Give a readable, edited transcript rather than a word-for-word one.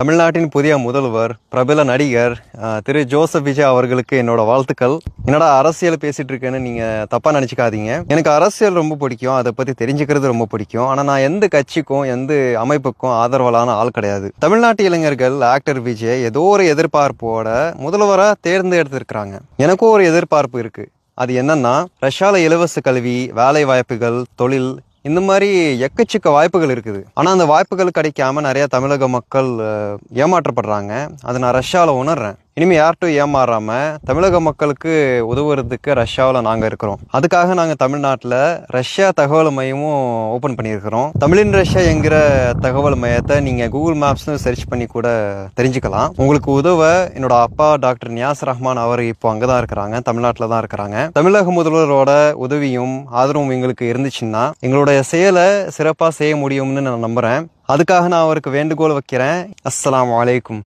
தமிழ்நாட்டின் புதிய முதல்வர் பிரபல நடிகர் திரு ஜோசப் விஜய் அவர்களுக்கு என்னோட வாழ்த்துக்கள். என்னடா அரசியல் பேசிட்டு இருக்கேன்னு நீங்க தப்பா நினைச்சுக்காதீங்க. எனக்கு அரசியல் ரொம்ப பிடிக்கும், அதை பத்தி தெரிஞ்சுக்கிறது ரொம்ப பிடிக்கும். ஆனா நான் எந்த கட்சிக்கும் எந்த அமைப்புக்கும் ஆதரவான ஆள் கிடையாது. தமிழ்நாட்டு இளைஞர்கள் ஆக்டர் விஜய் ஏதோ ஒரு எதிர்பார்ப்போட முதல்வரா தேர்ந்தெடுத்திருக்கிறாங்க. எனக்கும் ஒரு எதிர்பார்ப்பு இருக்கு. அது என்னன்னா, ரஷ்யால இலவச கல்வி, வேலை வாய்ப்புகள், தொழில், இந்த மாதிரி எக்கச்சக்க வாய்ப்புகள் இருக்குது. ஆனா அந்த வாய்ப்புகள் கிடைக்காம நிறைய தமிழக மக்கள் ஏமாற்றப்படுறாங்க. அதை நான் ரஷ்யாவில் உணர்றேன். இனிமே யார்ட்டும் ஏமாறாம தமிழக மக்களுக்கு உதவுறதுக்கு ரஷ்யாவில் நாங்கள் இருக்கிறோம். அதுக்காக நாங்கள் தமிழ்நாட்டில் ரஷ்யா தகவல் மையமும் ஓப்பன் பண்ணியிருக்கிறோம். தமிழின் ரஷ்யா என்கிற தகவல் மையத்தை நீங்கள் கூகுள் மேப்ஸ்னு சர்ச் பண்ணி கூட தெரிஞ்சுக்கலாம். உங்களுக்கு உதவ என்னோட அப்பா டாக்டர் நியாஸ் ரஹ்மான் அவர் இப்போ அங்கே தான் இருக்கிறாங்க, தமிழ்நாட்டில் தான் இருக்கிறாங்க. தமிழக முதல்வரோட உதவியும் ஆதரவும் எங்களுக்கு இருந்துச்சுன்னா எங்களுடைய செயலை சிறப்பாக செய்ய முடியும்னு நான் நம்புகிறேன். அதுக்காக நான் அவருக்கு வேண்டுகோள் வைக்கிறேன். அஸ்ஸலாமு அலைக்கும்.